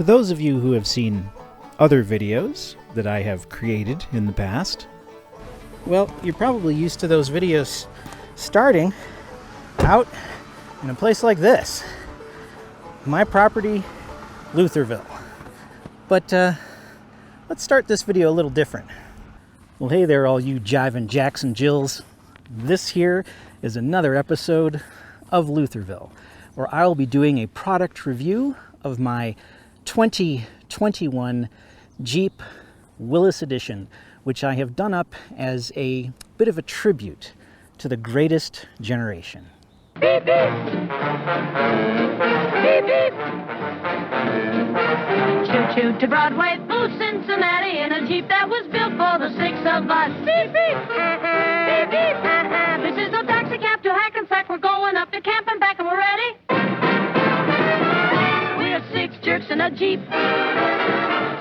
For those of you who have seen other videos that I have created in the past, well, you're probably used to those videos starting out in a place like this. My property, Luthorville. But let's start this video a little different. Well, hey there, all you jiving Jacks and Jills. This here is another episode of Luthorville, where I'll be doing a product review of my 2021 Jeep Willys Edition, which I have done up as a bit of a tribute to the greatest generation. Beep, beep. Beep, beep. Choo-choo to Broadway through Cincinnati in a Jeep that was built for the six of us. Beep, beep. Beep, beep. This is no taxi cab to Hackensack. We're going up to camp and back and we're ready. We're six jerks in a Jeep.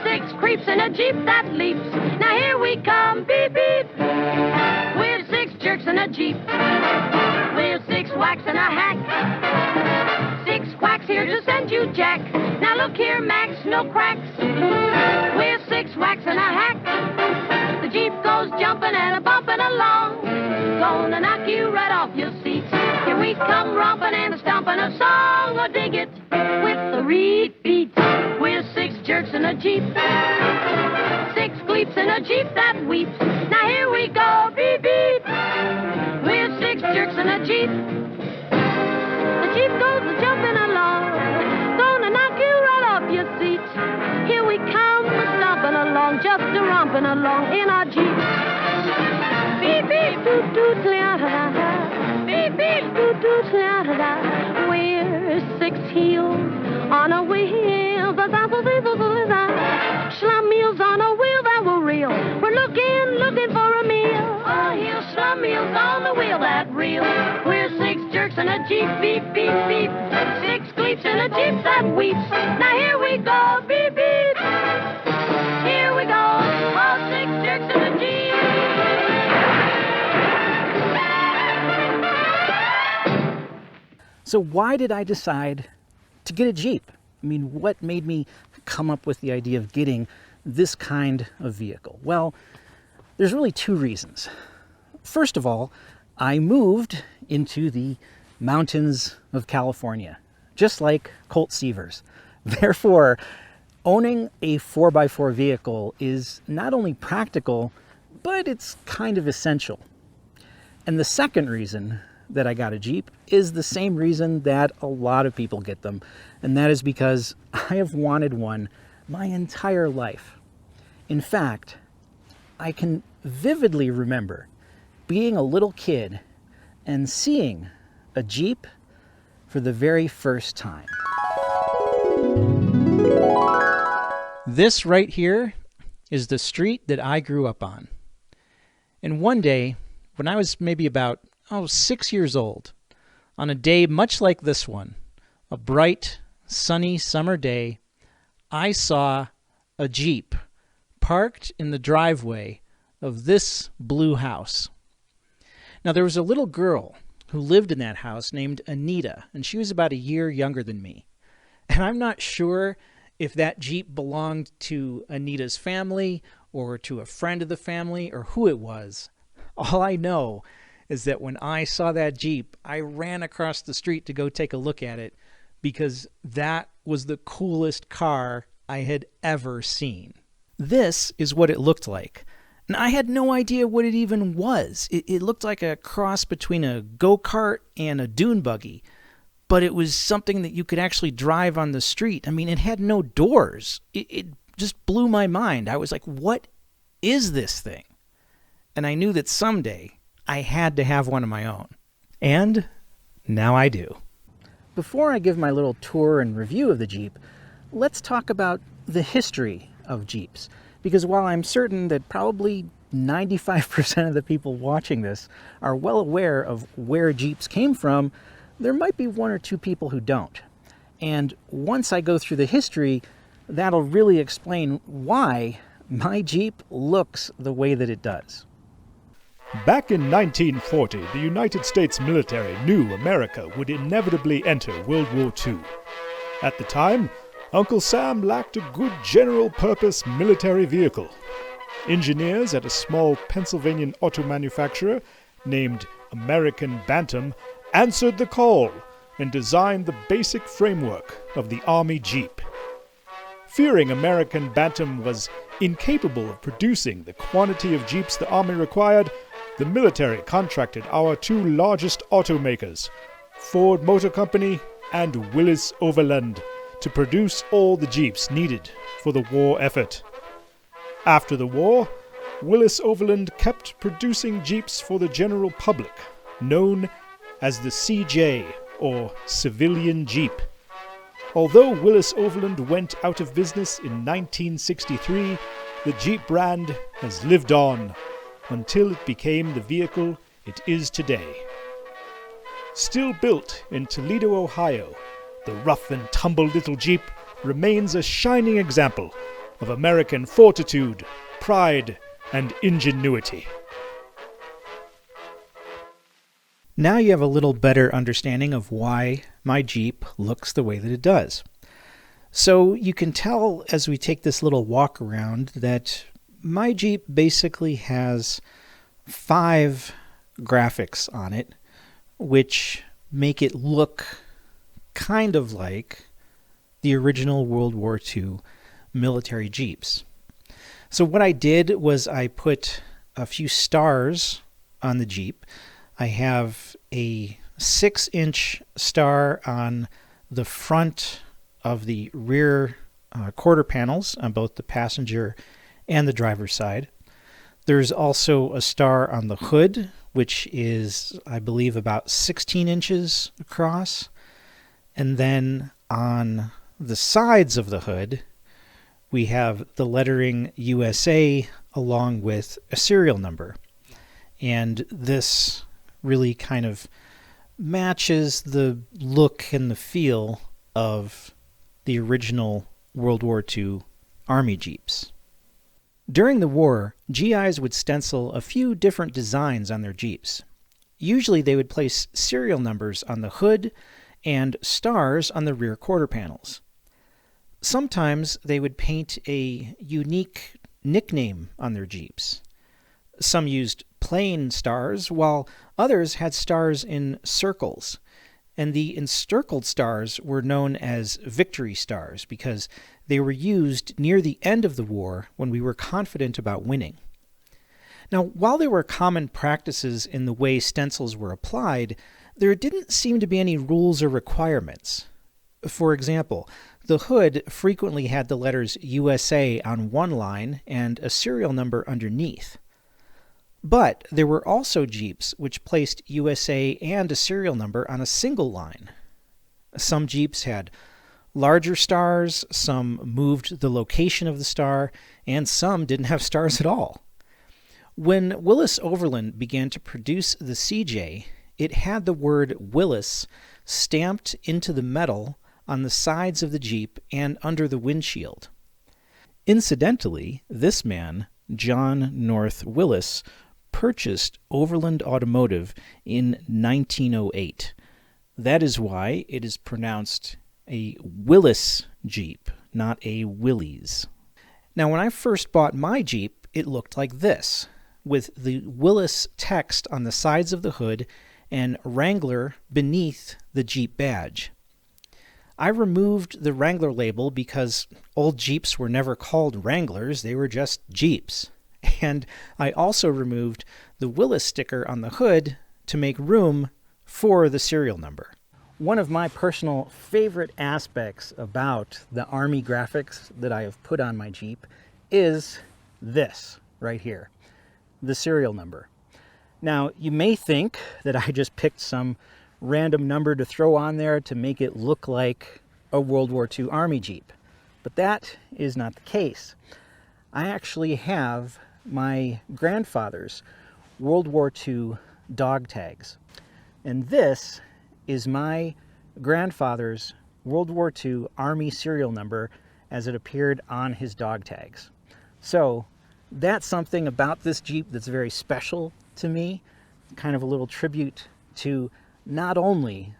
Six creeps in a Jeep that leaps. Now here we come. Beep, beep. We're six jerks in a Jeep. We're six whacks in a hack. Six quacks here to send you Jack. Now look here, Max, no cracks. We're six whacks in a hack. The Jeep goes jumping and a bumping along. Gonna knock you right off your seat. Here we come romping and stomping a song. Or dig it with the repeat. We're six jerks in a Jeep. Six gleeps in a Jeep that weeps. Now here we go, beep, beep. We're six jerks in a Jeep. The Jeep goes jumping along. Gonna knock you right off your seat. Here we come, stomping along, just a romping along in our Jeep. Beep, beep, doot, doot, la-da-da. Beep, beep, doot, doot, la-da-da. We're six heels on a wheel. Schlummeals on a wheel that will reel. We're looking for a meal. Oh, heel schlummeals on the wheel that reel. We're six jerks in a Jeep, beep, beep, beep. Six gleeps in a Jeep that weeps. Now here we go, beep, beep. Here we go, all six jerks in a Jeep. So why did I decide to get a Jeep? I mean, what made me come up with the idea of getting this kind of vehicle? Well, there's really two reasons. First of all, I moved into the mountains of California, just like Colt Seavers. Therefore, owning a 4x4 vehicle is not only practical, but it's kind of essential. And the second reason that I got a Jeep is the same reason that a lot of people get them, and that is because I have wanted one my entire life. In fact, I can vividly remember being a little kid and seeing a Jeep for the very first time. This right here is the street that I grew up on. And one day, when I was maybe about 6 years old, on a day much like this one, a bright, sunny summer day, I saw a Jeep parked in the driveway of this blue house. Now, there was a little girl who lived in that house named Anita, and she was about a year younger than me. And I'm not sure if that Jeep belonged to Anita's family or to a friend of the family or who it was. All I know is that when I saw that Jeep, I ran across the street to go take a look at it because that was the coolest car I had ever seen. This is what it looked like. And I had no idea what it even was. It looked like a cross between a go-kart and a dune buggy, but it was something that you could actually drive on the street. I mean, it had no doors. It just blew my mind. I was like, what is this thing? And I knew that someday I had to have one of my own. And now I do. Before I give my little tour and review of the Jeep, let's talk about the history of Jeeps. Because while I'm certain that probably 95% of the people watching this are well aware of where Jeeps came from, there might be one or two people who don't. And once I go through the history, that'll really explain why my Jeep looks the way that it does. Back in 1940, the United States military knew America would inevitably enter World War II. At the time, Uncle Sam lacked a good general-purpose military vehicle. Engineers at a small Pennsylvania auto manufacturer named American Bantam answered the call and designed the basic framework of the Army Jeep. Fearing American Bantam was incapable of producing the quantity of Jeeps the Army required, the military contracted our two largest automakers, Ford Motor Company and Willys Overland, to produce all the Jeeps needed for the war effort. After the war, Willys Overland kept producing Jeeps for the general public, known as the CJ, or Civilian Jeep. Although Willys Overland went out of business in 1963, the Jeep brand has lived on until it became the vehicle it is today. Still built in Toledo, Ohio, the rough and tumble little Jeep remains a shining example of American fortitude, pride, and ingenuity. Now you have a little better understanding of why my Jeep looks the way that it does. So you can tell as we take this little walk around that my Jeep basically has 5 graphics on it, which make it look kind of like the original World War II military Jeeps. So what I did was I put a few stars on the Jeep. I have a 6-inch star on the front of the rear quarter panels on both the passenger and the driver's side. There's also a star on the hood, which is, I believe, about 16 inches across. And then on the sides of the hood, we have the lettering USA along with a serial number. And this really kind of matches the look and the feel of the original World War II Army Jeeps. During the war, GIs would stencil a few different designs on their Jeeps. Usually they would place serial numbers on the hood and stars on the rear quarter panels. Sometimes they would paint a unique nickname on their Jeeps. Some used plain stars, while others had stars in circles. And the encircled stars were known as victory stars because they were used near the end of the war when we were confident about winning. Now, while there were common practices in the way stencils were applied, there didn't seem to be any rules or requirements. For example, the hood frequently had the letters USA on one line and a serial number underneath. But there were also Jeeps which placed USA and a serial number on a single line. Some Jeeps had larger stars, some moved the location of the star, and some didn't have stars at all. When Willys Overland began to produce the CJ, it had the word Willys stamped into the metal on the sides of the Jeep and under the windshield. Incidentally, this man, John North Willys, purchased Overland Automotive in 1908. That is why it is pronounced a Willys Jeep, not a Willys. Now, when I first bought my Jeep, it looked like this, with the Willys text on the sides of the hood and Wrangler beneath the Jeep badge. I removed the Wrangler label because old Jeeps were never called Wranglers, they were just Jeeps. And I also removed the Willys sticker on the hood to make room for the serial number. One of my personal favorite aspects about the Army graphics that I have put on my Jeep is this right here, the serial number. Now, you may think that I just picked some random number to throw on there to make it look like a World War II Army Jeep, but that is not the case. I actually have my grandfather's World War II dog tags. And this is my grandfather's World War II Army serial number as it appeared on his dog tags. So that's something about this Jeep that's very special to me, kind of a little tribute to not only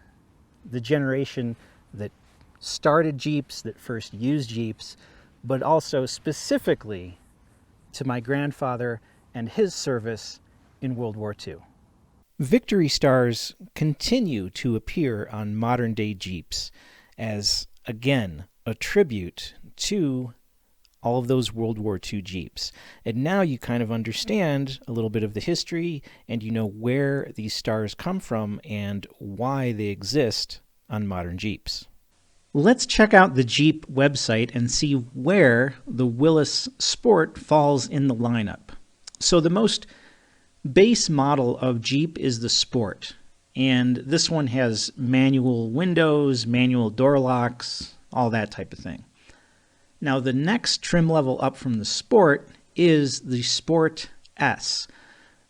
the generation that started Jeeps, that first used Jeeps, but also specifically to my grandfather and his service in World War II. Victory stars continue to appear on modern-day Jeeps as, again, a tribute to all of those World War II Jeeps. And now you kind of understand a little bit of the history, and you know where these stars come from and why they exist on modern Jeeps. Let's check out the Jeep website and see where the Willys Sport falls in the lineup. So the most base model of Jeep is the Sport, and this one has manual windows, manual door locks, all that type of thing. Now the next trim level up from the Sport is the Sport S,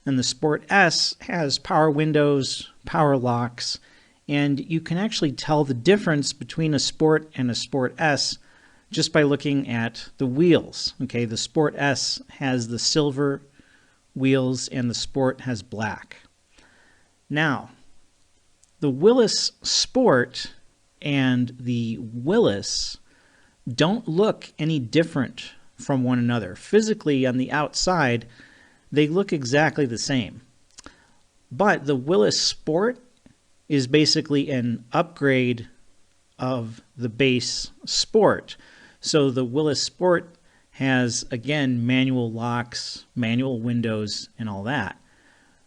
and the Sport S has power windows, power locks, and you can actually tell the difference between a Sport and a Sport S just by looking at the wheels. Okay, the Sport S has the silver wheels and the Sport has black. Now, the Willys Sport and the Willys don't look any different from one another. Physically, on the outside, they look exactly the same. But the Willys Sport is basically an upgrade of the base Sport. So the Willys Sport has, again, manual locks, manual windows, and all that.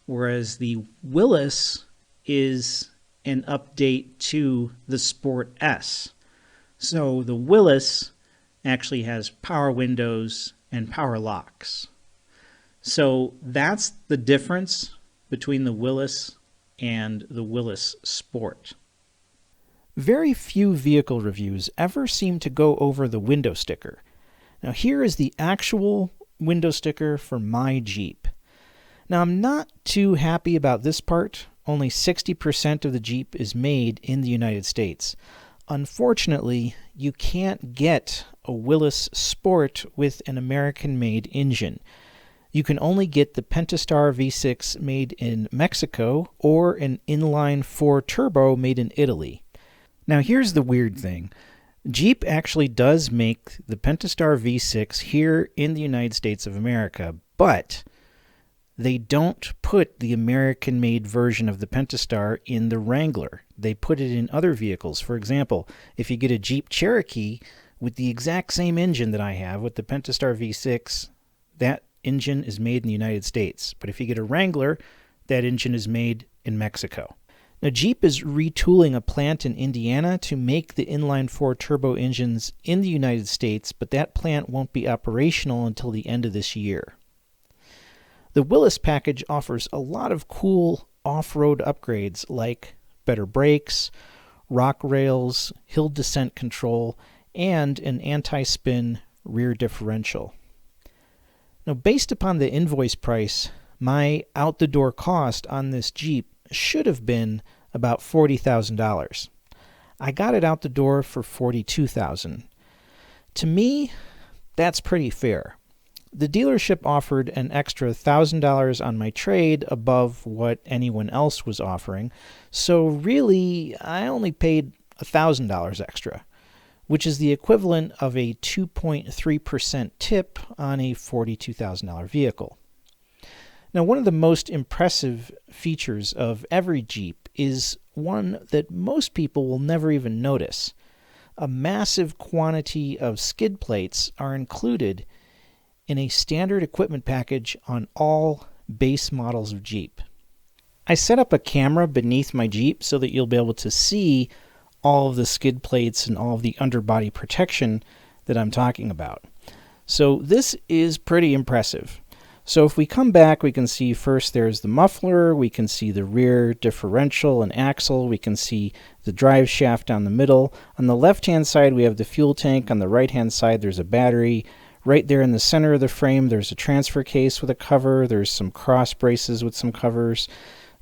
Whereas the Willys is an update to the Sport S. So the Willys actually has power windows and power locks. So that's the difference between the Willys and the Willys Sport. Very few vehicle reviews ever seem to go over the window sticker. Now here is the actual window sticker for my Jeep. Now I'm not too happy about this part. Only 60% of the Jeep is made in the United States. Unfortunately, you can't get a Willys Sport with an American-made engine. You can only get the Pentastar V6 made in Mexico or an inline 4 turbo made in Italy. Now here's the weird thing. Jeep actually does make the Pentastar V6 here in the United States of America, but they don't put the American-made version of the Pentastar in the Wrangler. They put it in other vehicles. For example, if you get a Jeep Cherokee with the exact same engine that I have with the Pentastar V6, that engine is made in the United States. But if you get a Wrangler, that engine is made in Mexico. Now, Jeep is retooling a plant in Indiana to make the inline 4 turbo engines in the United States, but that plant won't be operational until the end of this year. The Willys package offers a lot of cool off-road upgrades like better brakes, rock rails, hill descent control, and an anti-spin rear differential. Now, based upon the invoice price, my out-the-door cost on this Jeep should have been about $40,000. I got it out the door for $42,000. To me, that's pretty fair. The dealership offered an extra $1,000 on my trade above what anyone else was offering, so really I only paid $1,000 extra, which is the equivalent of a 2.3% tip on a $42,000 vehicle. Now, one of the most impressive features of every Jeep is one that most people will never even notice. A massive quantity of skid plates are included in a standard equipment package on all base models of Jeep. I set up a camera beneath my Jeep so that you'll be able to see all of the skid plates and all of the underbody protection that I'm talking about. So this is pretty impressive. So if we come back, we can see first there's the muffler, we can see the rear differential and axle, we can see the drive shaft down the middle. On the left-hand side, we have the fuel tank. On the right-hand side, there's a battery. Right there in the center of the frame, there's a transfer case with a cover. There's some cross braces with some covers.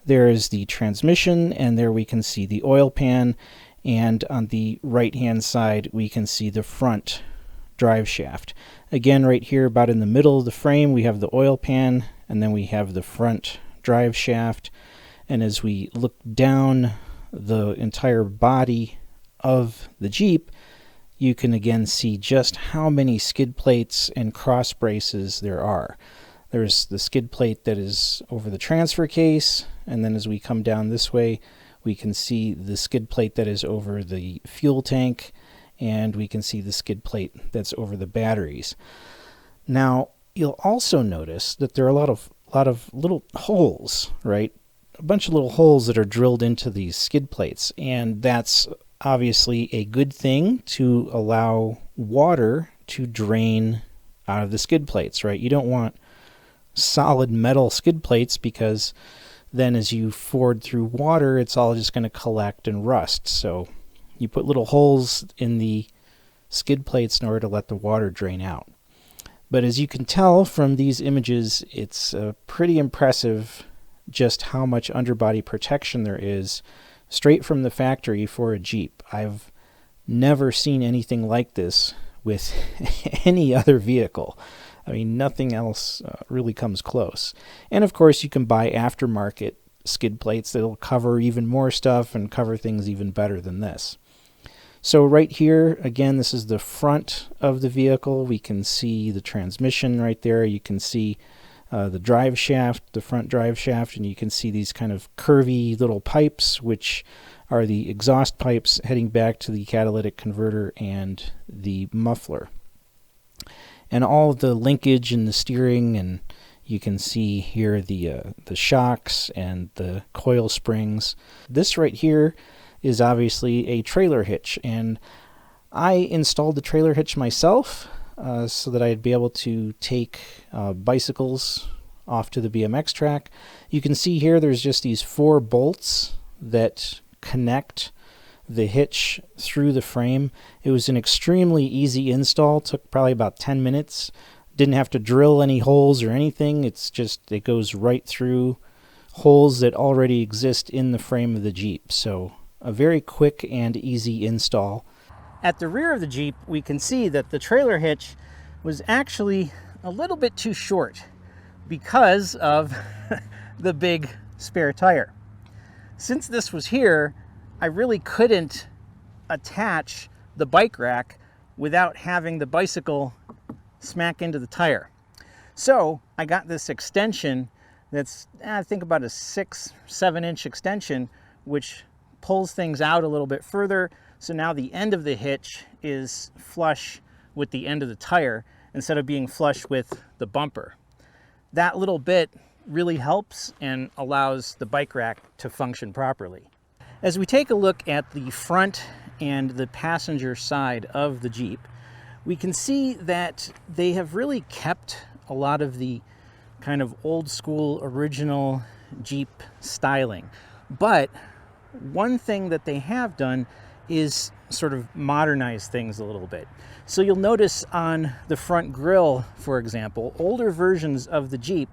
There is the transmission, and there we can see the oil pan. And on the right-hand side, we can see the front drive shaft. Again, right here about in the middle of the frame, we have the oil pan, and then we have the front drive shaft. And as we look down the entire body of the Jeep, you can again see just how many skid plates and cross braces there are. There's the skid plate that is over the transfer case, and then as we come down this way, we can see the skid plate that is over the fuel tank, and we can see the skid plate that's over the batteries. Now, you'll also notice that there are a lot of little holes, right? A bunch of little holes that are drilled into these skid plates, and that's obviously a good thing to allow water to drain out of the skid plates, right? You don't want solid metal skid plates, because then as you ford through water, it's all just going to collect and rust. So you put little holes in the skid plates in order to let the water drain out. But as you can tell from these images, it's pretty impressive just how much underbody protection there is straight from the factory for a Jeep. I've never seen anything like this with any other vehicle. I mean, nothing else really comes close. And of course, you can buy aftermarket skid plates that'll cover even more stuff and cover things even better than this. So right here, again, this is the front of the vehicle. We can see the transmission right there. You can see the drive shaft, the front drive shaft, and you can see these kind of curvy little pipes, which are the exhaust pipes heading back to the catalytic converter and the muffler. And all of the linkage in the steering, and you can see here the shocks and the coil springs. This right here is obviously a trailer hitch, and I installed the trailer hitch myself so that I'd be able to take bicycles off to the BMX track. You can see here there's just these 4 bolts that connect the hitch through the frame. It was an extremely easy install, took probably about 10 minutes. Didn't have to drill any holes or anything. It goes right through holes that already exist in the frame of the Jeep. So a very quick and easy install. At the rear of the Jeep, we can see that the trailer hitch was actually a little bit too short because of the big spare tire. Since this was here, I really couldn't attach the bike rack without having the bicycle smack into the tire. So I got this extension that's, I think, about a 6-7 inch extension, which pulls things out a little bit further. So now the end of the hitch is flush with the end of the tire instead of being flush with the bumper. That little bit really helps and allows the bike rack to function properly. As we take a look at the front and the passenger side of the Jeep, we can see that they have really kept a lot of the kind of old school original Jeep styling. But one thing that they have done is sort of modernize things a little bit. So you'll notice on the front grille, for example, older versions of the Jeep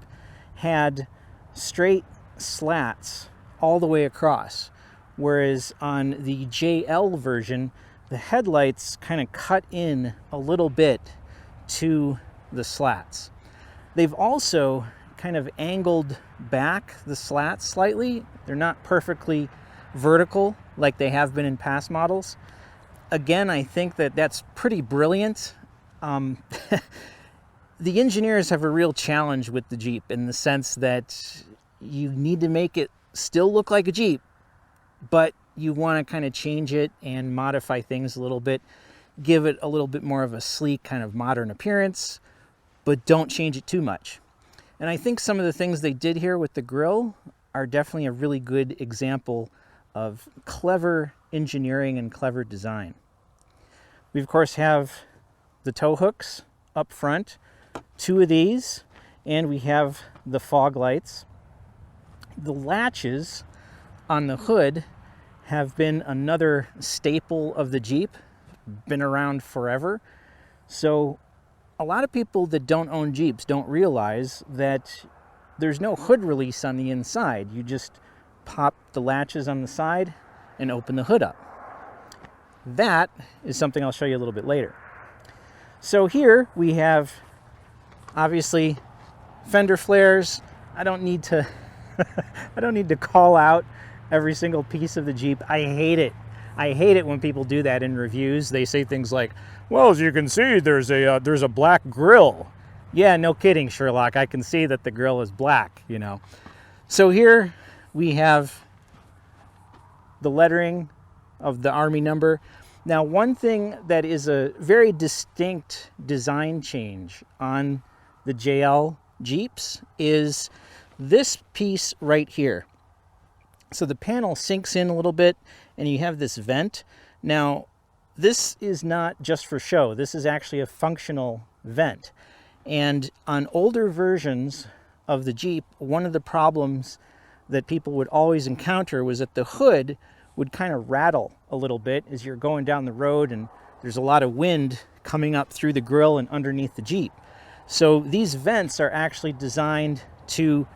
had straight slats all the way across, whereas on the JL version, the headlights kind of cut in a little bit to the slats. They've also kind of angled back the slats slightly. They're not perfectly vertical like they have been in past models. Again, I think that that's pretty brilliant. The engineers have a real challenge with the Jeep in the sense that you need to make it still look like a Jeep, but you want to kind of change it and modify things a little bit, give it a little bit more of a sleek kind of modern appearance, but don't change it too much. And I think some of the things they did here with the grille are definitely a really good example of clever engineering and clever design. We of course have the tow hooks up front, 2 of these, and we have the fog lights. The latches on the hood have been another staple of the Jeep, been around forever. So a lot of people that don't own Jeeps don't realize that there's no hood release on the inside. You just pop the latches on the side and open the hood up. That is something I'll show you a little bit later. So here we have obviously fender flares. I don't need to I don't need to call out every single piece of the Jeep. I hate it I hate it when people do that in reviews. They say things like, well, as you can see, there's a black grill. Yeah, no kidding, Sherlock. I can see that the grill is black, you know. So here we have the lettering of the Army number. Now, one thing that is a very distinct design change on the JL Jeeps is this piece right here. So the panel sinks in a little bit and you have this vent. Now, this is not just for show. This is actually a functional vent. And on older versions of the Jeep, one of the problems that people would always encounter was that the hood would kind of rattle a little bit as you're going down the road and there's a lot of wind coming up through the grill and underneath the Jeep. So these vents are actually designed to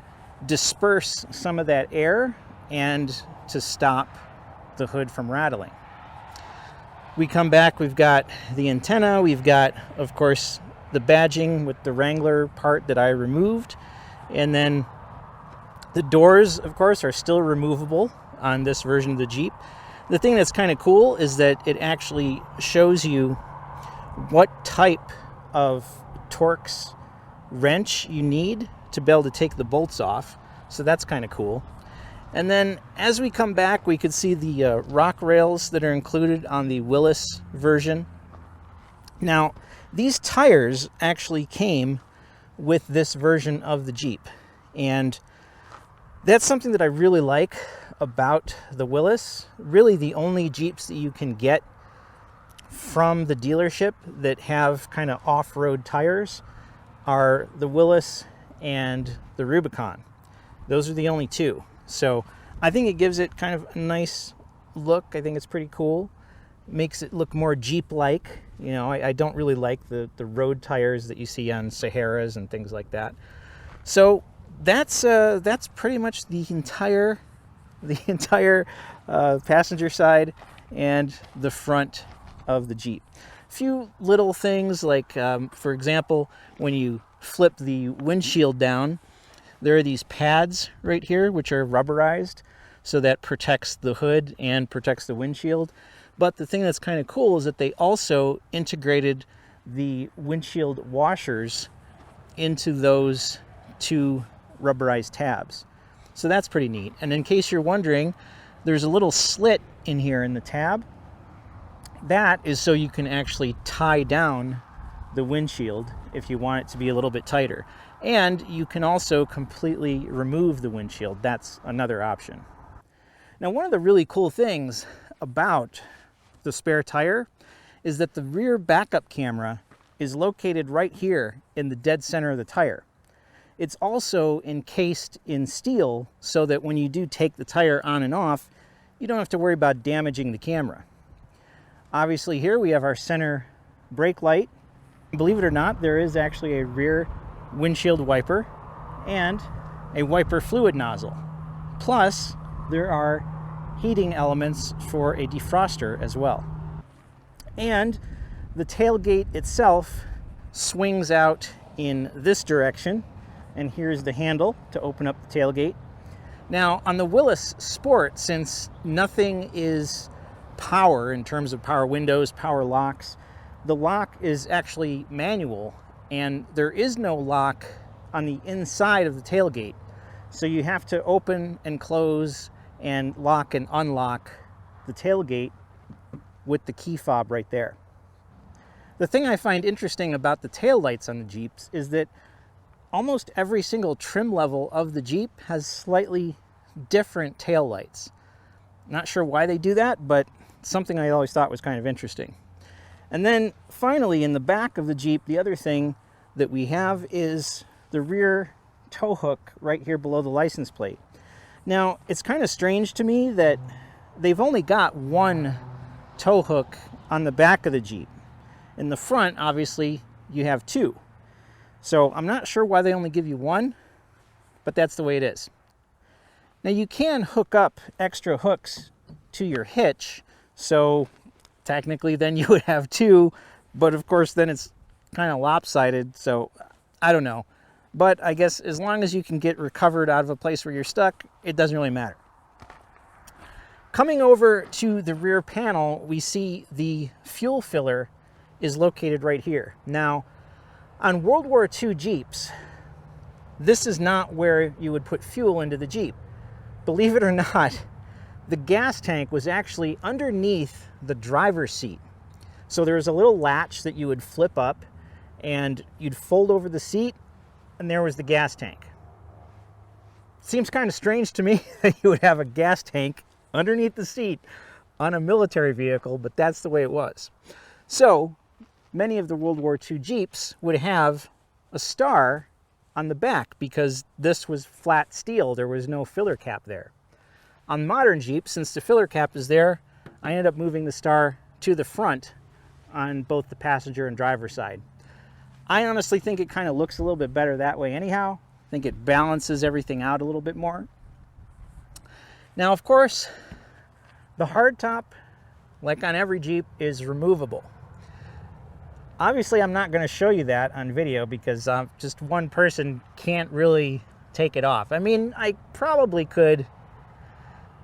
disperse some of that air and to stop the hood from rattling. We come back, we've got the antenna, we've got, of course, the badging with the Wrangler part that I removed, and then the doors, of course, are still removable on this version of the Jeep. The thing that's kind of cool is that it actually shows you what type of Torx wrench you need to be able to take the bolts off. So that's kind of cool. And then as we come back, we could see the rock rails that are included on the Willys version. Now, these tires actually came with this version of the Jeep. And that's something that I really like about the Willys. Really the only Jeeps that you can get from the dealership that have kind of off-road tires are the Willys and the Rubicon. Those are the only two. So I think it gives it kind of a nice look. I think it's pretty cool. Makes it look more Jeep-like. You know, I don't really like the road tires that you see on Saharas and things like that. So that's pretty much the entire passenger side and the front of the Jeep. A few little things like, for example, when you flip the windshield down, there are these pads right here which are rubberized, so that protects the hood and protects the windshield. But the thing that's kind of cool is that they also integrated the windshield washers into those two rubberized tabs. So that's pretty neat. And in case you're wondering, there's a little slit in here in the tab. That is so you can actually tie down the windshield if you want it to be a little bit tighter. And you can also completely remove the windshield. That's another option. Now, one of the really cool things about the spare tire is that the rear backup camera is located right here in the dead center of the tire. It's also encased in steel so that when you do take the tire on and off, you don't have to worry about damaging the camera. Obviously here we have our center brake light. Believe it or not, there is actually a rear windshield wiper and a wiper fluid nozzle. Plus, there are heating elements for a defroster as well. And the tailgate itself swings out in this direction, and here's the handle to open up the tailgate. Now, on the Willys Sport, since nothing is power in terms of power windows, power locks, the lock is actually manual, and there is no lock on the inside of the tailgate. So you have to open and close and lock and unlock the tailgate with the key fob right there. The thing I find interesting about the tail lights on the Jeeps is that almost every single trim level of the Jeep has slightly different tail lights. Not sure why they do that, but something I always thought was kind of interesting. And then finally, in the back of the Jeep, the other thing that we have is the rear tow hook right here below the license plate. Now, it's kind of strange to me that they've only got one tow hook on the back of the Jeep. In the front, obviously, you have two. So I'm not sure why they only give you one, but that's the way it is. Now, you can hook up extra hooks to your hitch, so technically then you would have two, but of course then it's kind of lopsided, so I don't know. But I guess as long as you can get recovered out of a place where you're stuck, it doesn't really matter. Coming over to the rear panel, we see the fuel filler is located right here. Now, on World War II Jeeps, this is not where you would put fuel into the Jeep. Believe it or not, the gas tank was actually underneath the driver's seat. So there was a little latch that you would flip up and you'd fold over the seat, and there was the gas tank. Seems kind of strange to me that you would have a gas tank underneath the seat on a military vehicle, but that's the way it was. So many of the World War II Jeeps would have a star on the back because this was flat steel. There was no filler cap there. On modern Jeeps, since the filler cap is there, I ended up moving the star to the front on both the passenger and driver side. I honestly think it kind of looks a little bit better that way anyhow. I think it balances everything out a little bit more. Now, of course, the hardtop, like on every Jeep, is removable. Obviously, I'm not going to show you that on video because just one person can't really take it off. I mean, I probably could,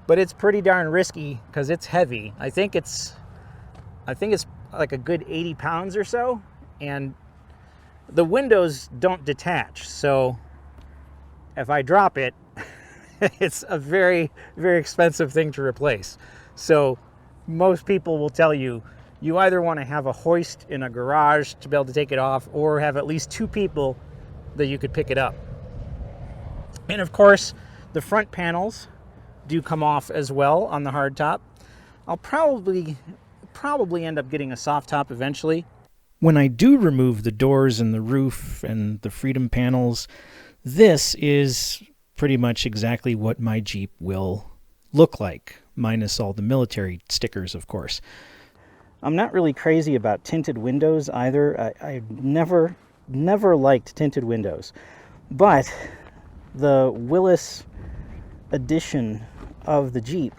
but it's pretty darn risky because it's heavy. I think it's like a good 80 pounds or so, and the windows don't detach. So if I drop it, it's a very, very expensive thing to replace. So most people will tell you, you either want to have a hoist in a garage to be able to take it off, or have at least two people that you could pick it up. And of course, the front panels do come off as well on the hardtop. I'll probably end up getting a soft top eventually. When I do remove the doors and the roof and the freedom panels, this is pretty much exactly what my Jeep will look like, minus all the military stickers, of course. I'm not really crazy about tinted windows either. I never liked tinted windows. But the Willys edition of the Jeep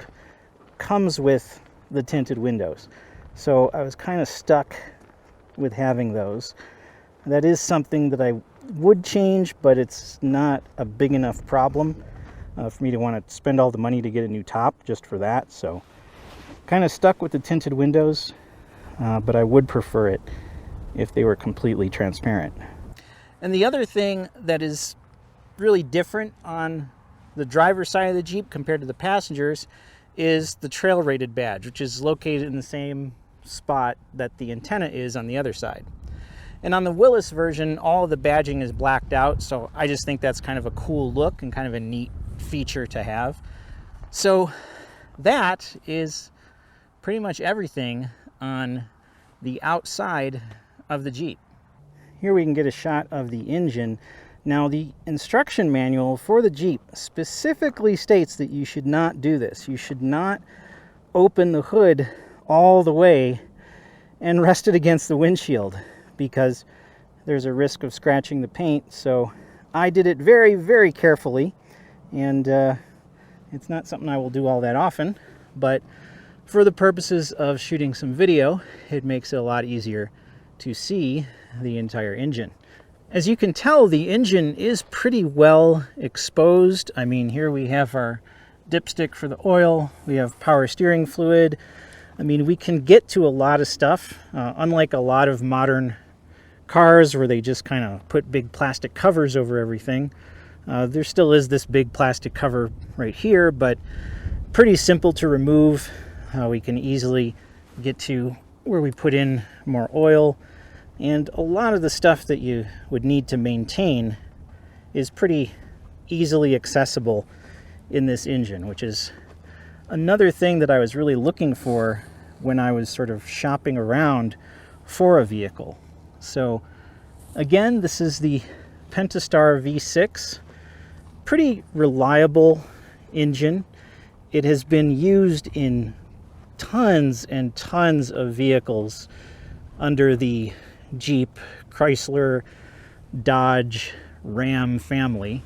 comes with the tinted windows. So I was kind of stuck with having those. That is something that I would change, but it's not a big enough problem for me to want to spend all the money to get a new top just for that. So kind of stuck with the tinted windows, but I would prefer it if they were completely transparent. And the other thing that is really different on the driver's side of the Jeep compared to the passengers is the trail rated badge, which is located in the same spot that the antenna is on the other side. And on the Willys version, all of the badging is blacked out, so I just think that's kind of a cool look and kind of a neat feature to have. So that is pretty much everything on the outside of the Jeep. Here we can get a shot of the engine. Now, the instruction manual for the Jeep specifically states that you should not do this. You should not open the hood all the way and rest it against the windshield, because there's a risk of scratching the paint. So I did it very, very carefully, and it's not something I will do all that often, but for the purposes of shooting some video, it makes it a lot easier to see the entire engine. As you can tell, the engine is pretty well exposed. I mean, here we have our dipstick for the oil, we have power steering fluid. I mean, we can get to a lot of stuff, unlike a lot of modern cars where they just kind of put big plastic covers over everything. There still is this big plastic cover right here, but pretty simple to remove. We can easily get to where we put in more oil, and a lot of the stuff that you would need to maintain is pretty easily accessible in this engine, which is another thing that I was really looking for when I was sort of shopping around for a vehicle. So again, this is the Pentastar V6, pretty reliable engine. It has been used in tons and tons of vehicles under the Jeep, Chrysler, Dodge, Ram family.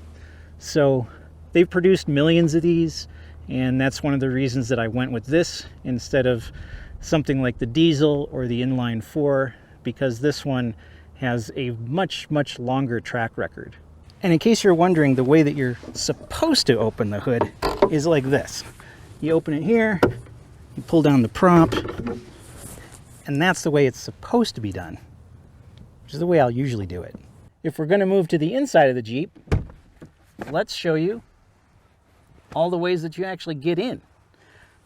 So they've produced millions of these, and that's one of the reasons that I went with this instead of something like the diesel or the inline 4, because this one has a much, much longer track record. And in case you're wondering, the way that you're supposed to open the hood is like this. You open it here, you pull down the prop, and that's the way it's supposed to be done, which is the way I'll usually do it. If we're going to move to the inside of the Jeep, let's show you all the ways that you actually get in.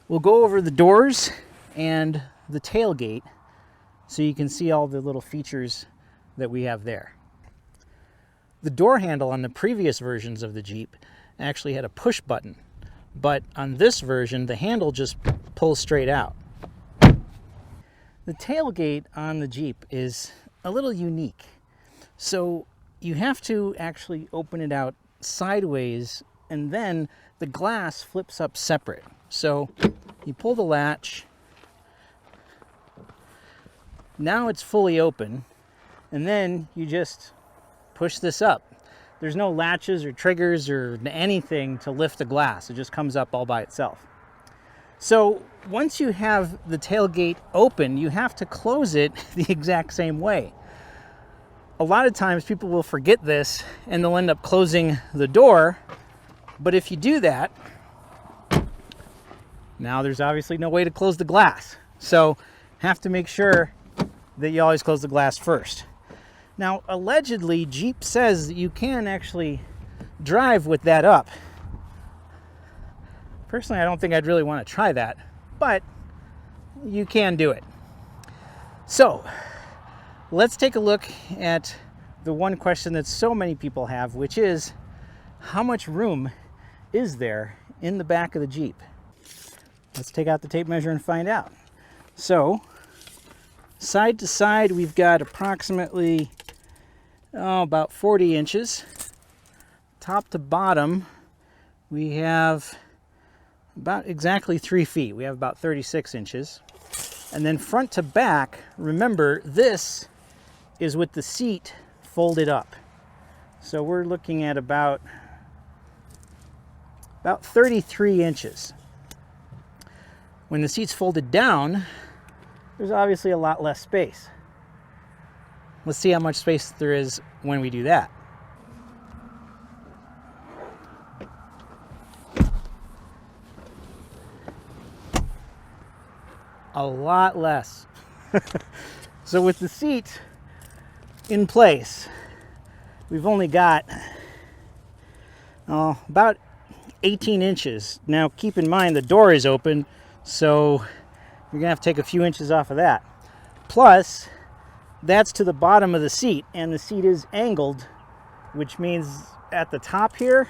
We'll go over the doors and the tailgate so you can see all the little features that we have there. The door handle on the previous versions of the Jeep actually had a push button, but on this version the handle just pulls straight out. The tailgate on the Jeep is a little unique. So you have to actually open it out sideways, and then the glass flips up separate. So you pull the latch. Now it's fully open, and then you just push this up. There's no latches or triggers or anything to lift the glass. It just comes up all by itself. So once you have the tailgate open, you have to close it the exact same way. A lot of times people will forget this and they'll end up closing the door. But if you do that, now there's obviously no way to close the glass. So have to make sure that you always close the glass first. Now, allegedly, Jeep says that you can actually drive with that up. Personally, I don't think I'd really want to try that, but you can do it. So let's take a look at the one question that so many people have, which is, how much room is there in the back of the Jeep? Let's take out the tape measure and find out. So, side to side, we've got approximately about 40 inches. Top to bottom, we have about exactly 3 feet. We have about 36 inches. And then front to back, remember, this is with the seat folded up. So we're looking at about 33 inches. When the seat's folded down, there's obviously a lot less space. Let's see how much space there is when we do that. A lot less. So with the seat in place, we've only got about 18 inches. Now keep in mind the door is open, so you're gonna have to take a few inches off of that. Plus, that's to the bottom of the seat, and the seat is angled, which means at the top here,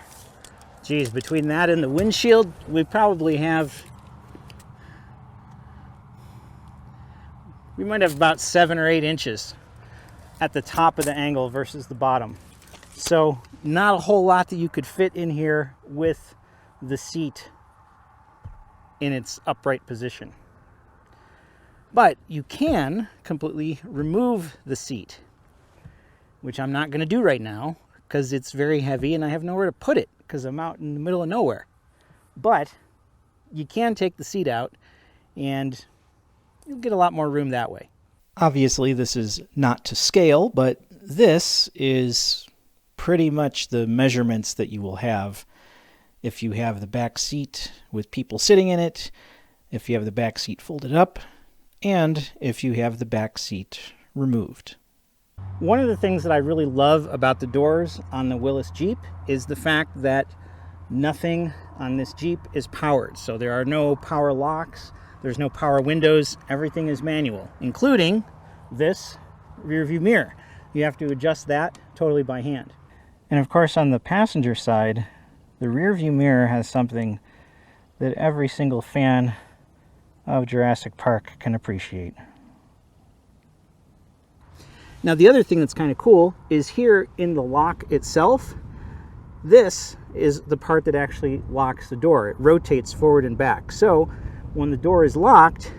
geez, between that and the windshield, we probably have, we might have about 7 or 8 inches at the top of the angle versus the bottom. So not a whole lot that you could fit in here with the seat in its upright position. But you can completely remove the seat, which I'm not going to do right now because it's very heavy and I have nowhere to put it because I'm out in the middle of nowhere. But you can take the seat out and you'll get a lot more room that way. Obviously, this is not to scale, but this is pretty much the measurements that you will have if you have the back seat with people sitting in it, if you have the back seat folded up, and if you have the back seat removed. One of the things that I really love about the doors on the Willys Jeep is the fact that nothing on this Jeep is powered. So there are no power locks, there's no power windows, everything is manual, including this rear view mirror. You have to adjust that totally by hand. And of course on the passenger side, the rear view mirror has something that every single fan of Jurassic Park can appreciate. Now the other thing that's kind of cool is here in the lock itself, this is the part that actually locks the door. It rotates forward and back. So when the door is locked,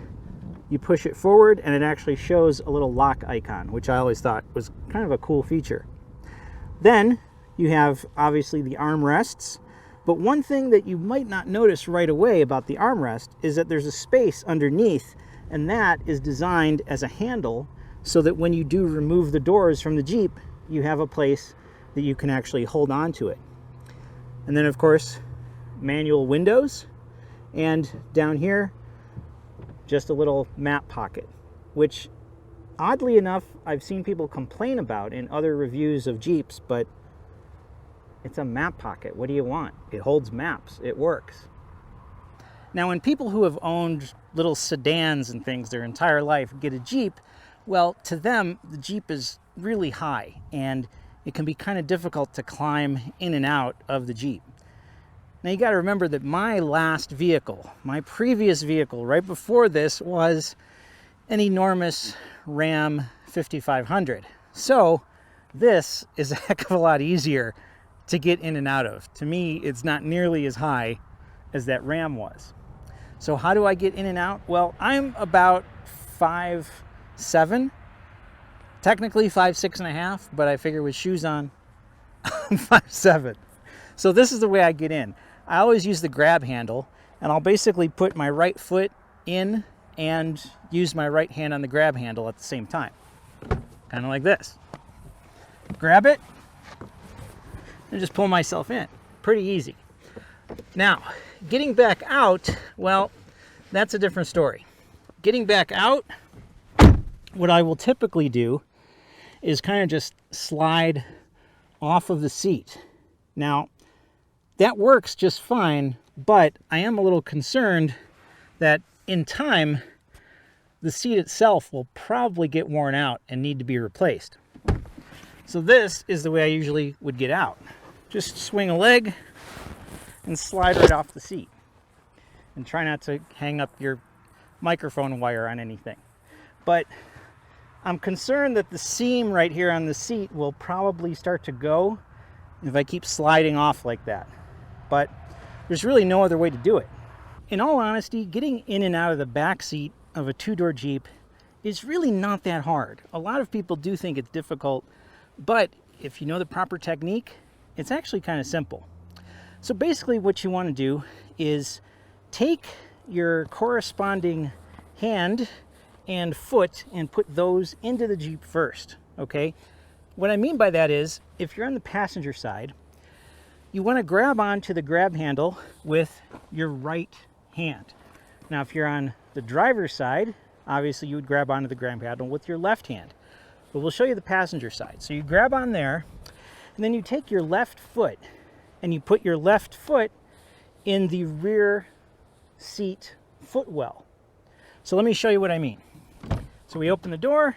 you push it forward and it actually shows a little lock icon, which I always thought was kind of a cool feature. Then you have obviously the armrests, but one thing that you might not notice right away about the armrest is that there's a space underneath, and that is designed as a handle so that when you do remove the doors from the Jeep, you have a place that you can actually hold on to it. And then of course, manual windows And down here, just a little map pocket, which oddly enough, I've seen people complain about in other reviews of Jeeps, but it's a map pocket. What do you want? It holds maps. It works. Now, when people who have owned little sedans and things their entire life get a Jeep, well, to them, the Jeep is really high, and it can be kind of difficult to climb in and out of the Jeep. Now, you got to remember that my last vehicle, my previous vehicle right before this, was an enormous Ram 5500. So this is a heck of a lot easier to get in and out of. To me, it's not nearly as high as that Ram was. So how do I get in and out? Well, I'm about 5'7", technically 5'6.5", but I figure with shoes on, I'm 5'7". So this is the way I get in. I always use the grab handle, and I'll basically put my right foot in and use my right hand on the grab handle at the same time. Kind of like this. Grab it, and just pull myself in. Pretty easy. Now, getting back out, well, that's a different story. Getting back out, what I will typically do is kind of just slide off of the seat. Now, that works just fine, but I am a little concerned that in time, the seat itself will probably get worn out and need to be replaced. So this is the way I usually would get out. Just swing a leg and slide right off the seat. And try not to hang up your microphone wire on anything. But I'm concerned that the seam right here on the seat will probably start to go if I keep sliding off like that. But there's really no other way to do it. In all honesty, getting in and out of the back seat of a two-door Jeep is really not that hard. A lot of people do think it's difficult, but if you know the proper technique, it's actually kind of simple. So basically what you want to do is take your corresponding hand and foot and put those into the Jeep first, okay? What I mean by that is, if you're on the passenger side, you want to grab onto the grab handle with your right hand. Now, if you're on the driver's side, obviously you would grab onto the grab handle with your left hand. But we'll show you the passenger side. So you grab on there, and then you take your left foot, and you put your left foot in the rear seat footwell. So let me show you what I mean. So we open the door,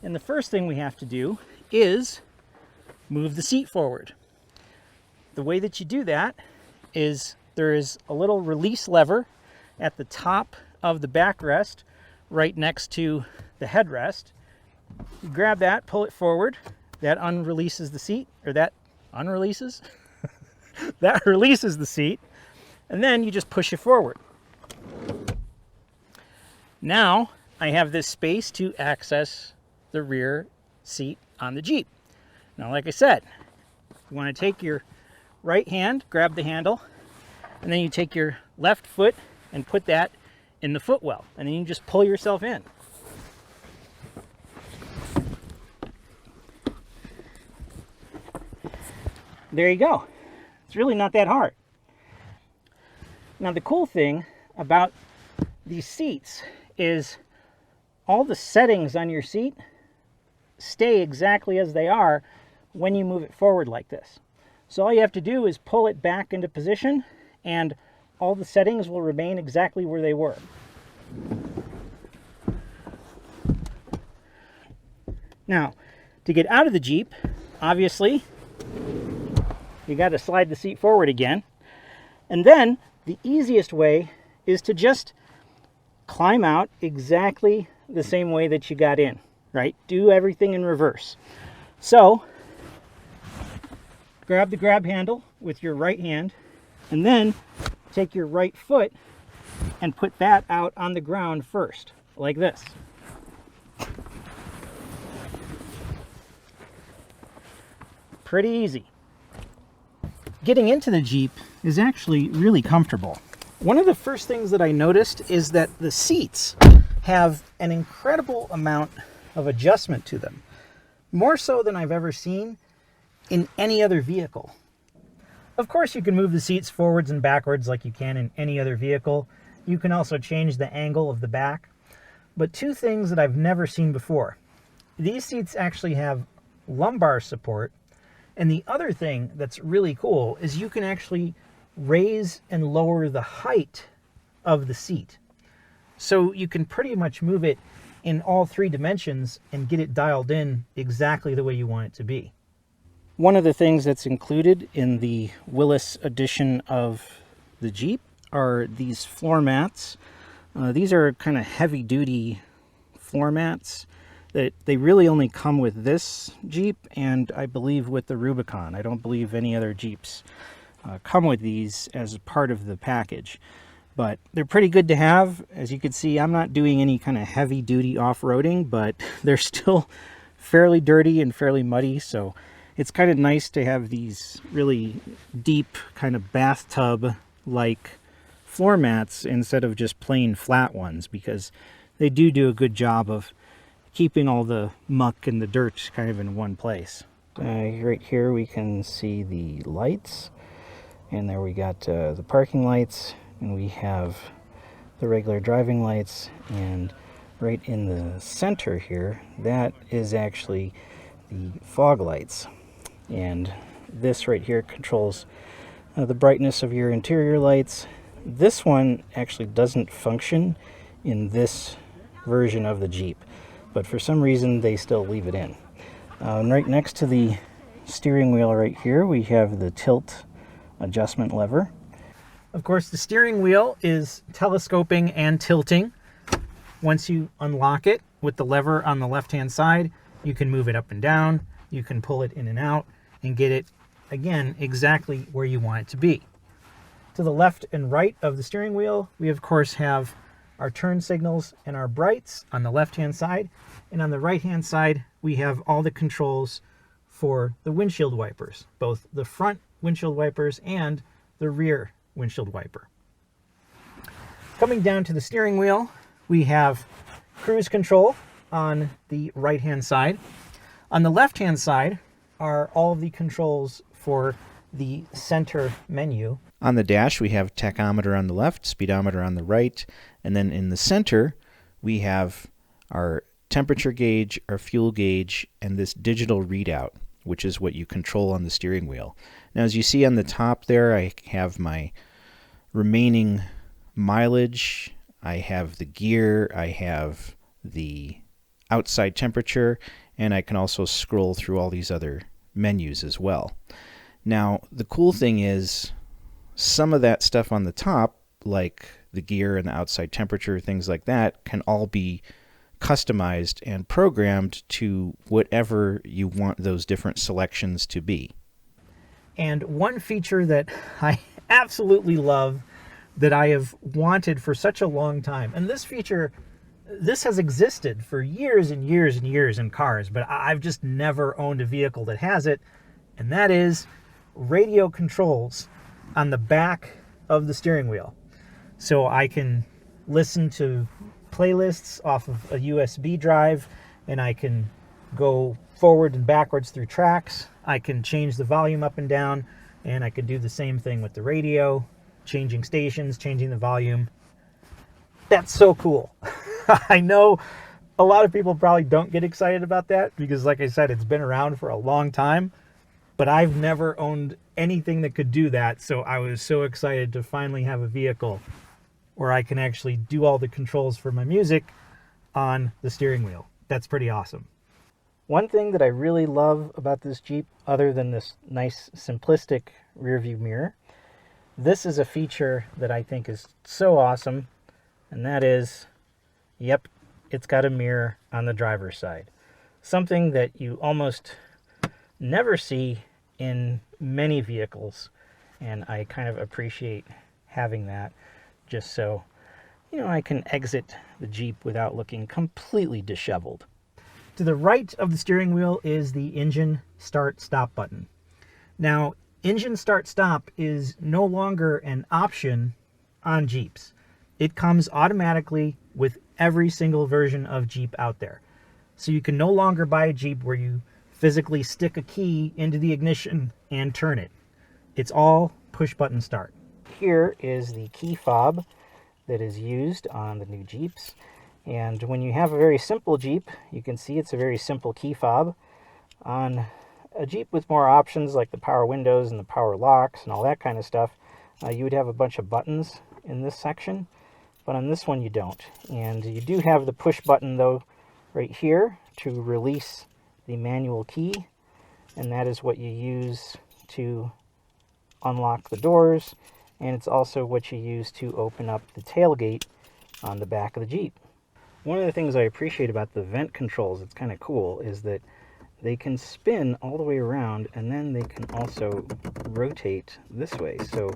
and the first thing we have to do is move the seat forward. The way that you do that is there is a little release lever at the top of the backrest right next to the headrest. You grab that, pull it forward. That unreleases the seat, or that unreleases? That releases the seat, and then you just push it forward. Now I have this space to access the rear seat on the Jeep. Now, like I said, you want to take your right hand, grab the handle, and then you take your left foot and put that in the footwell, and then you just pull yourself in. There you go. It's really not that hard. Now, the cool thing about these seats is all the settings on your seat stay exactly as they are when you move it forward like this. So all you have to do is pull it back into position, and all the settings will remain exactly where they were. Now, to get out of the Jeep, obviously, you got to slide the seat forward again. And then the easiest way is to just climb out exactly the same way that you got in, right? Do everything in reverse. So, grab the grab handle with your right hand, and then take your right foot and put that out on the ground first, like this. Pretty easy. Getting into the Jeep is actually really comfortable. One of the first things that I noticed is that the seats have an incredible amount of adjustment to them. More so than I've ever seen in any other vehicle. Of course, you can move the seats forwards and backwards like you can in any other vehicle. You can also change the angle of the back. But two things that I've never seen before. These seats actually have lumbar support. And the other thing that's really cool is you can actually raise and lower the height of the seat. So you can pretty much move it in all three dimensions and get it dialed in exactly the way you want it to be. One of the things that's included in the Willys edition of the Jeep are these floor mats. These are kind of heavy-duty floor mats that they really only come with this Jeep and I believe with the Rubicon. I don't believe any other Jeeps come with these as part of the package. But they're pretty good to have. As you can see, I'm not doing any kind of heavy-duty off-roading, but they're still fairly dirty and fairly muddy, so it's kind of nice to have these really deep kind of bathtub-like floor mats instead of just plain flat ones, because they do a good job of keeping all the muck and the dirt kind of in one place. Right here we can see the lights, and there we got the parking lights, and we have the regular driving lights, and right in the center here, that is actually the fog lights. And this right here controls the brightness of your interior lights. This one actually doesn't function in this version of the Jeep, but for some reason they still leave it in. Right next to the steering wheel right here, we have the tilt adjustment lever. Of course, the steering wheel is telescoping and tilting. Once you unlock it with the lever on the left-hand side, you can move it up and down, you can pull it in and out, and get it, again, exactly where you want it to be. To the left and right of the steering wheel, we of course have our turn signals and our brights on the left-hand side, and on the right-hand side, we have all the controls for the windshield wipers, both the front windshield wipers and the rear windshield wiper. Coming down to the steering wheel, we have cruise control on the right-hand side. On the left-hand side are all of the controls for the center menu. On the dash, we have tachometer on the left, speedometer on the right, and then in the center, we have our temperature gauge, our fuel gauge, and this digital readout, which is what you control on the steering wheel. Now, as you see on the top there, I have my remaining mileage, I have the gear, I have the outside temperature, and I can also scroll through all these other menus as well. Now, the cool thing is some of that stuff on the top, like the gear and the outside temperature, things like that, can all be customized and programmed to whatever you want those different selections to be. And one feature that I absolutely love, that I have wanted for such a long time, and this feature, this has existed for years and years and years in cars, but I've just never owned a vehicle that has it, and that is radio controls on the back of the steering wheel. So I can listen to playlists off of a USB drive, and I can go forward and backwards through tracks. I can change the volume up and down, and I could do the same thing with the radio, changing stations, changing the volume. That's so cool. I know a lot of people probably don't get excited about that because, like I said, it's been around for a long time, but I've never owned anything that could do that, so I was so excited to finally have a vehicle where I can actually do all the controls for my music on the steering wheel. That's pretty awesome. One thing that I really love about this Jeep, other than this nice simplistic rear view mirror, this is a feature that I think is so awesome, and that is, yep, it's got a mirror on the driver's side. Something that you almost never see in many vehicles, and I kind of appreciate having that just so, I can exit the Jeep without looking completely disheveled. To the right of the steering wheel is the engine start-stop button. Now, engine start-stop is no longer an option on Jeeps. It comes automatically with every single version of Jeep out there. So you can no longer buy a Jeep where you physically stick a key into the ignition and turn it. It's all push-button start. Here is the key fob that is used on the new Jeeps. And when you have a very simple Jeep, you can see it's a very simple key fob. On a Jeep with more options like the power windows and the power locks and all that kind of stuff, you would have a bunch of buttons in this section, but on this one you don't. And you do have the push button though right here to release the manual key, and that is what you use to unlock the doors, and it's also what you use to open up the tailgate on the back of the Jeep. One of the things I appreciate about the vent controls, it's kind of cool, is that they can spin all the way around, and then they can also rotate this way. So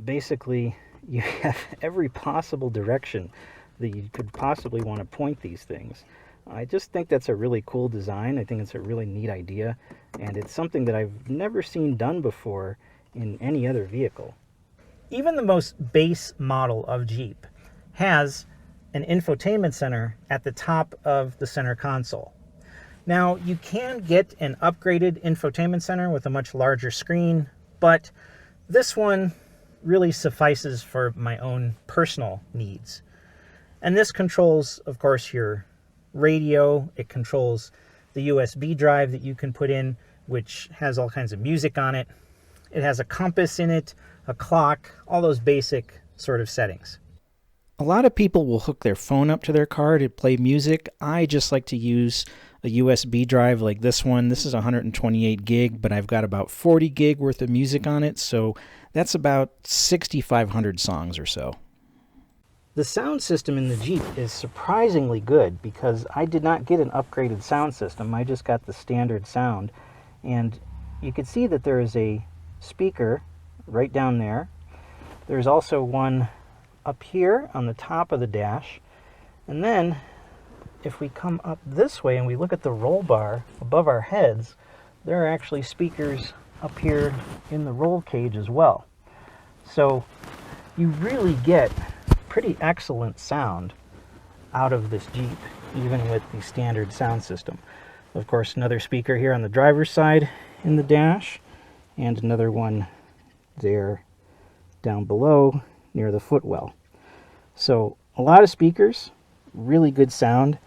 basically you have every possible direction that you could possibly want to point these things. I just think that's a really cool design. I think it's a really neat idea, and it's something that I've never seen done before in any other vehicle. Even the most base model of Jeep has an infotainment center at the top of the center console. Now, you can get an upgraded infotainment center with a much larger screen, but this one really suffices for my own personal needs. And this controls, of course, your radio. It controls the USB drive that you can put in, which has all kinds of music on it. It has a compass in it, a clock, all those basic sort of settings. A lot of people will hook their phone up to their car to play music. I just like to use a USB drive like this one. This is 128 gig, but I've got about 40 gig worth of music on it, so that's about 6,500 songs or so. The sound system in the Jeep is surprisingly good because I did not get an upgraded sound system. I just got the standard sound, and you can see that there is a speaker right down there. There's also one up here on the top of the dash, and then if we come up this way and we look at the roll bar above our heads, there are actually speakers up here in the roll cage as well. So you really get pretty excellent sound out of this Jeep, even with the standard sound system. Of course, another speaker here on the driver's side in the dash, and another one there down below near the footwell. So a lot of speakers, really good sound,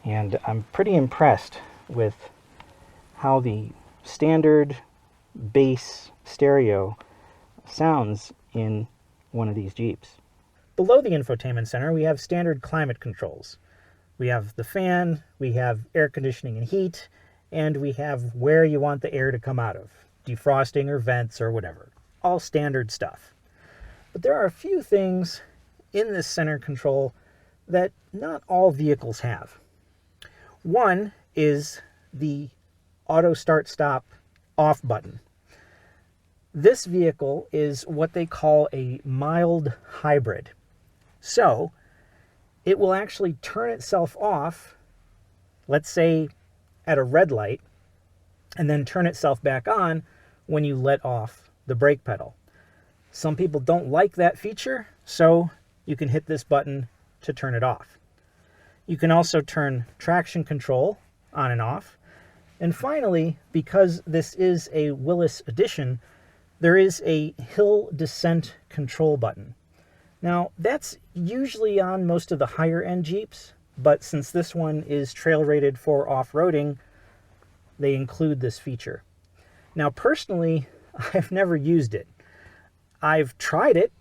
and I'm pretty impressed with how the standard bass stereo sounds in one of these Jeeps. Below the infotainment center, we have standard climate controls. We have the fan, we have air conditioning and heat, and we have where you want the air to come out of, defrosting or vents or whatever. All standard stuff. But there are a few things in this center control that not all vehicles have. One is the auto start stop off button. This vehicle is what they call a mild hybrid. So it will actually turn itself off, let's say at a red light, and then turn itself back on when you let off the brake pedal. Some people don't like that feature, so you can hit this button to turn it off. You can also turn traction control on and off. And finally, because this is a Willys edition, there is a hill descent control button. Now, that's usually on most of the higher end Jeeps, but since this one is trail rated for off-roading, they include this feature. Now, personally, I've never used it. I've tried it,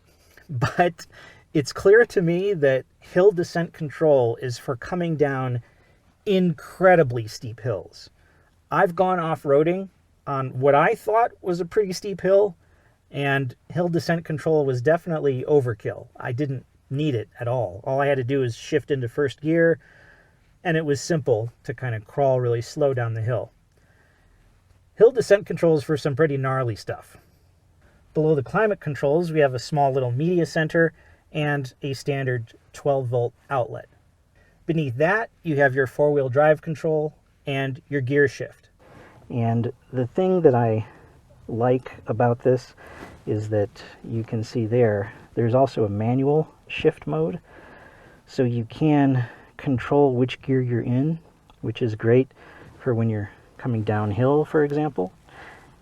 but it's clear to me that hill descent control is for coming down incredibly steep hills. I've gone off-roading on what I thought was a pretty steep hill, and hill descent control was definitely overkill. I didn't need it at all. All I had to do was shift into first gear, and it was simple to kind of crawl really slow down the hill. Hill descent controls for some pretty gnarly stuff. Below the climate controls, we have a small little media center and a standard 12-volt outlet. Beneath that, you have your four-wheel drive control and your gear shift. And the thing that I like about this is that you can see there's also a manual shift mode. So you can control which gear you're in, which is great for when you're coming downhill, for example.